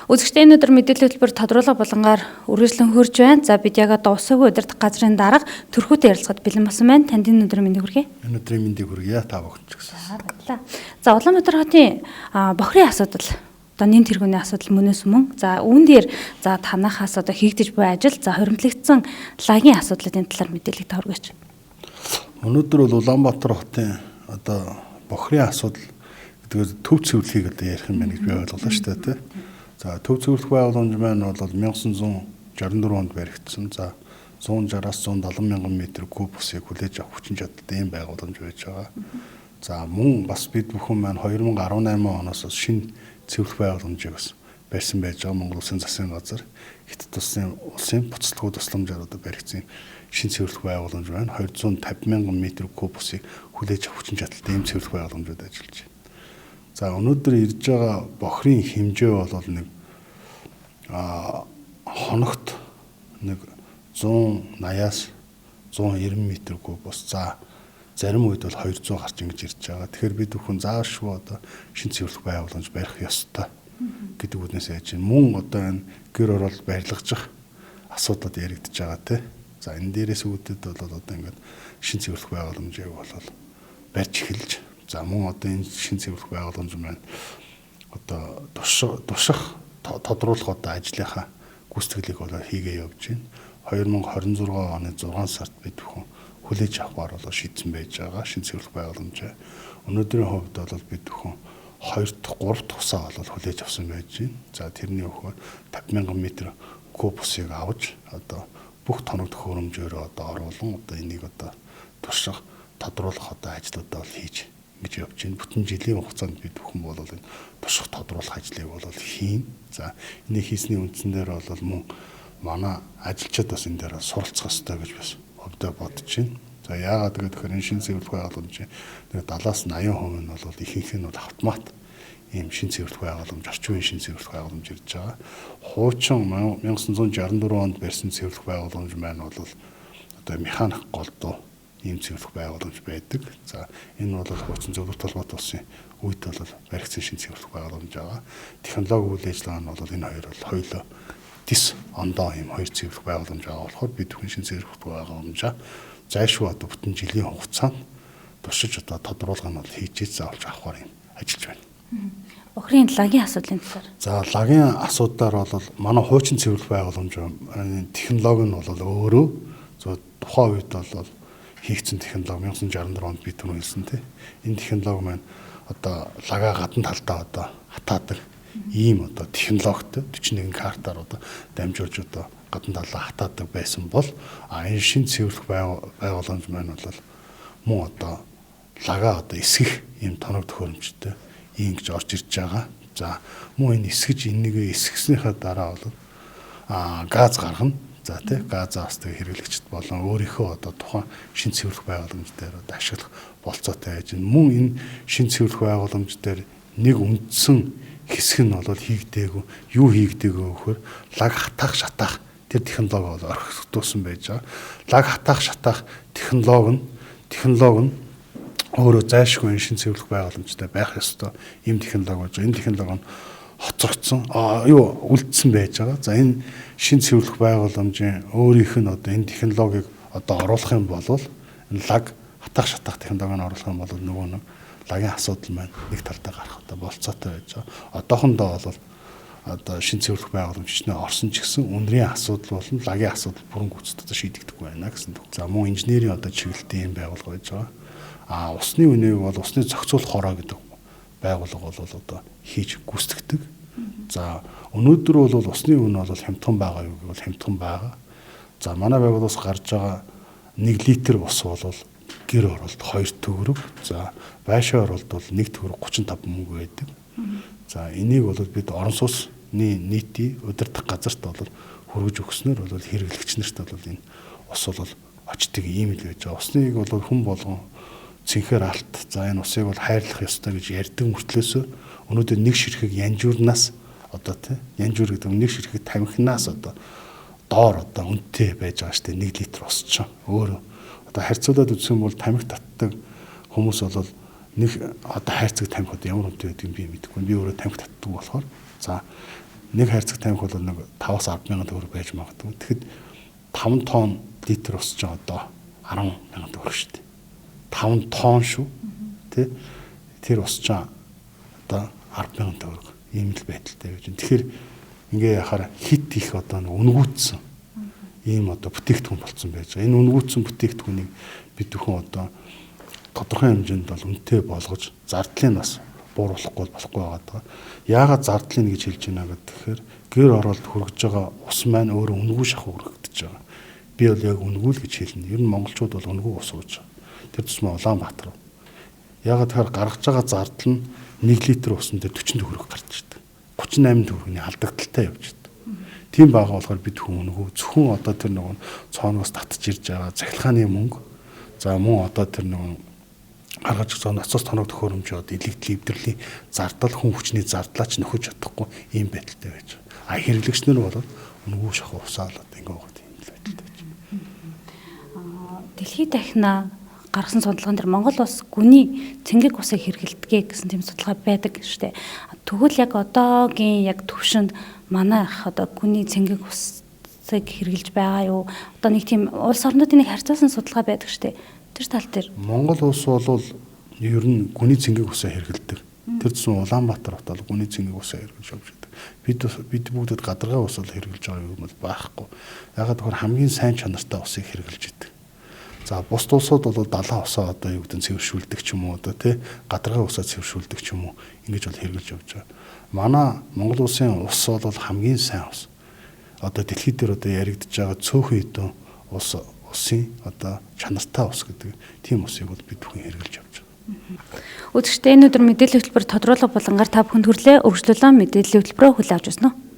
Үзэгчдээ энэ өдөр мэдээллийн хөтөлбөр тодруулга болонгаар үргэлжлэн хөрж байна. За бид яг одоо усаагүй удирдах газрын дарга төрхөтэй ярилцахад бэлэн болсон байна. Танд энэ өдрийн мэндийг хүргэе. Энэ өдрийн мэндийг хүргье та бүхэнд ч гэсэн. За баярлалаа. За Улаанбаатар хотын бохрын асуудал одоо нэн тэргүүний асуудал мөнөөс мөн. За үүн дээр за танахаас одоо хийгдэж буй ажил за хоримтлагдсан лагийн асуудлын талаар мэдээлэл та хүргээч. Өнөөдөр бол Улаанбаатар хотын одоо бохрын асуудал гэдэг төв цэвэрлэхийг одоо ярих юм байна гэж би ойлголоо шүү дээ. За төв цэвэрлэх байгууламж маань бол 1964 онд баригдсан. За 160-аас 170 мянган метр куб усыг хүлээж авах хүчин чадалтай ийм байгууламж байж байгаа. За мөн бас бид бүхэн маань 2018 оноос шинэ цэвэрлэх байгууламжийг бас барьсан байж байгаа. Монгол Улсын засгийн газар Хятад улсын буцалтгүй тусламжаар одоо баригдсан шинэ цэвэрлэх байгууламж байна. 250 мянган метр куб усыг хүлээж авах хүчин чадалтай ийм цэвэрлэх байгууламжууд ажиллаж байна. За өнөөдөр ирж байгаа бохрын хэмжээ бол нэг хоногт нэг 180-аас 190 метр куб ус. За зарим үед бол 200 гарч ингэж ирж байгаа. Тэгэхээр бид бүхэн заашгүй одоо шинэ цэвэрлэх байгууламж барих ёстой гэдэг үднээс яаж юм. Мөн одоо энэ гэр орол барилгажих асуудлууд яригдж байгаа те. За энэ дээрээс үүдээд бол одоо ингээд шинэ цэвэрлэх байгууламжийг бол барьж эхэлж. За мөн одоо энэ шинэ цэвэрлэх байгууламж маань одоо тушах тодруулах одоо ажлынхаа гүйцэтгэлийг бол хийгээ явж байна. 2026 оны 6 сард бид бүхэн хүлээж авахар бол шийдсэн байж байгаа шинэ цэвэрлэх байгууламжаа. Өнөөдрийн хувьд бол бид бүхэн 2 дахь 3 дахь усаа бол хүлээж авсан байж байна. За тэрний өгөхөөр 50 мянган метр куб усыг авч одоо бүх тоног төхөөрөмжөөрөө одоо оруулан одоо энийг одоо тушах тодруулах одоо ажлуудаа бол хийж гэж явж байна. Бүтэн жилийн хугацаанд бид бүхэн бол энэ тушах тодруулах ажлыг бол хийн. За энийг хийсний үндсэн дээр бол мөн манай ажилчид бас энэ дээр суралцах ёстой гэж бас өвдөө бодож байна. За яагаад гэвэл энэ шинэ цэвэрлэх байгууламж нэг 70-аас 80% нь бол ихэнх нь бол автомат ийм шинэ цэвэрлэх байгууламж орчин үеийн шинэ цэвэрлэх байгууламж ирж байгаа. Хуучин 1964 онд барьсан цэвэрлэх байгууламж маань бол одоо механик голдуу ийм цэвэрлэх байгууламж байдаг. За энэ бол хуучин зөвлөлт толгойд улсын үед бол баригдсан шинэ цэвэрлэх байгууламж байгаа. Технологи үйл ажиллагаа нь бол энэ хоёр бол хоёулаа тис ондоо ийм хоёр цэвэрлэх байгууламж байгаа болохоор бид бүхэн шинэ цэвэрлэх байгууламжаа зайшгүй одоо бүтэн жилийн хугацаанд туршиж одоо тодруулга нь бол хийж заавалж авахар юм ажиллаж байна. Бохрын лагийн асуудлын талаар. За лагийн асуудлаар бол манай хуучин цэвэрлэх байгууламж технологи нь бол өөрөө тухайн үед бол хийгдсэн технологи 1964 онд бид түрүү хэлсэн тийм. Энэ технологи маань одоо лагаа гадна талдаа одоо хатаадаг ийм одоо технологитой 41 картаар одоо дамжуулж одоо гадна талаа хатаадаг байсан бол энэ шинэ цэвэрлэх байгууламж маань бол мөн одоо лагаа одоо эсгэх ийм тоног төхөөрөмжтэй ингэж орж ирж байгаа. За мөн энэ эсгэж энэгээ эсгэснийхаа дараа бол газ гаргана. За тий газаас тэг хэрэглэгчд болон өөрийнхөө одоо тухайн шинэ цэвэрлэх байгууламж дээр одоо ашиглах болцоотой байж. Мөн энэ шинэ цэвэрлэх байгууламж дээр нэг үндсэн хэсэг нь бол хийгдээгүй. Юу хийгдээгүй гэхээр лаг хатаах шатаах тэр технологи бол орхигдуулсан байж байгаа. Лаг хатаах шатаах технологи нь өөрөө зайлшгүй шинэ цэвэрлэх байгууламжтай байх ёстой. Ийм технологи болж байгаа. Энэ технологи нь хоцрогдсон үлдсэн байж байгаа. За энэ шинэ цэвэрлэх байгууламжийн өөрийнх нь одоо энэ технологиг одоо оруулах юм бол энэ лаг хатаах шатаах технологиг оруулах юм бол нөгөө нэг лагийн асуудал маань нэг талдаа гарах одоо болцоотой байж байгаа. Одоохондоо бол одоо шинэ цэвэрлэх байгууламж чинь орсон ч гэсэн үнэрийн асуудал болон лагийн асуудал бүрэн гүйцэтгэж шийдэгдэхгүй байна гэсэн. За мөн инженерийн одоо чиглэлтэй юм байгуулга байж байгаа. Усны үнэийг бол усны зохицуулах хороо гэдэг байгууллага бол одоо хийж гүйцэтгэдэг. За өнөөдөр бол усны үн бол хямдхан байгаа юу гэвэл хямдхан байгаа. За манай байгууллагаас гарч байгаа 1 литр ус бол гэр оролт 2 төгрөг. За байшаа оролт бол 1 төгрөг 35 мөнгө байдаг. За энийг бол бид орон сууцны нийтийн удирдах газарт бол хүргэж өгснөөр бол хэрэглэгч нарт бол энэ ус бол очдөг ийм л байж байгаа. Усныг бол хүн болгон цэнхээр алт. За энэ усыг бол хайрлах ёстой гэж ярьдаг мөртлөөсөө өнөөдөр нэг ширхэг янжуурнаас одоо тий янжуур гэдэг нэг ширхэг тамхинаас одоо доор одоо үнэтэй байж байгаа штэ 1 литр ус чинь өөрөө одоо харьцуулаад үзэх юм бол тамхи татдаг хүмүүс бол нэг одоо хайрцаг тамхи одоо ямар үнэтэй байдаг би мэдэхгүй. Би өөрөө тамхи татдаг болохоор за нэг хайрцаг танхи бол нэг 5-аас 10 мянган төгрөг байж магадгүй. Тэгэхэд 5 тонн литр ус ч одоо 10 мянган төгрөг шүү дээ. 5 тонн шүү. Тэ тэр ус ч одоо 10 мянган төгрөг ийм л байдалтай байж байна. Тэгэхээр ингээ яхаар хит их одоо үнгүүцсэн ийм одоо бүтээгдэхүүн болсон байж байгаа. Энэ үнгүүцсэн бүтээгдэхүүнийг бид бүхэн одоо тодорхой хэмжээнд бол үнэтэй болгож зардлыг бас бууруулахгүй болохгүй байгаа. Яагаад зардлыг гэж хэлж байна гэхээр гэр оролт хүргэж байгаа ус маань өөрөө үнгүү шахуу хүргэгдэж байгаа. Би бол яг үнгүү л гэж хэлнэ. Ер нь монголчууд бол үнгүү ус ууж байгаа. Тэр тусмаа Улаанбаатар. Яагаад тэгэхээр гаргаж байгаа зардал нь 1 литр усан дээр 40 төгрөг гарч ирдэг. 38 төгрөгийн алдагдaltaй явж ирдэг. Тийм байгаа болохоор бид хүнгөө зөвхөн одоо тэр нэг цооноос татж ирж байгаа захилгааны мөнгө. За мөн одоо тэр нэг гаргаж байгаа ноцоос тоног төхөөрөмж одоо илэгдэл эвдэрлийн зардал хүн хүчний зардлаач нөхөж чадахгүй ийм байдалтай байж байгаа. А хэрэглэгч нар бол үнгүү шахуу усаал одоо ингэ байгаа тийм байдалтай байж байгаа. Дэлхийд дахина гаргасан судалгаан дээр Монгол улс гүний цэнгэг усыг хэрэглэдэг гэсэн тийм судалгаа байдаг шүү дээ. Тэгвэл яг одоогийн яг төвшөнд манай ах одоо гүний цэнгэг усыг хэрэглэж байгаа юу? Одоо нэг тийм улс орнуудын нэг харьцуулсан судалгаа байдаг шүү дээ. Тэр тал дээр Монгол улс бол ер нь гүний цэнгэг усаа хэрэглэдэг. Тэр зүүн Улаанбаатар хот бол гүний цэнгэг усаа хэрэглэж явж байдаг. Бид бүгдд гадаргай ус бол хэрэглэж байгаа юм бол байхгүй. Ягаад гэвэл хамгийн сайн чанартай усыг хэрэглэж байдаг. За бус улсууд бол далайн усаа одоо юу гэдэг нь цэвэршүүлдэг ч юм уу одоо тий гадаргай усаа цэвэршүүлдэг ч юм уу ингэж бол хэрэглэж явж байгаа. Манай Монгол улсын ус бол хамгийн сайн ус. Одоо дэлхийд дээр одоо яригдж байгаа цөөхөн хэдэн усын одоо чанартай ус гэдэг тийм усыг бол бид бүхэн хэрэглэж явж байгаа. Үзэгчдээ энэ өдөр мэдээллийн хөтөлбөр тодруулга болонгаар та бүхэнд хүрлээ өргөжлөлөө мэдээллийн хөтөлбөрөөр хүлээн авч байна уу?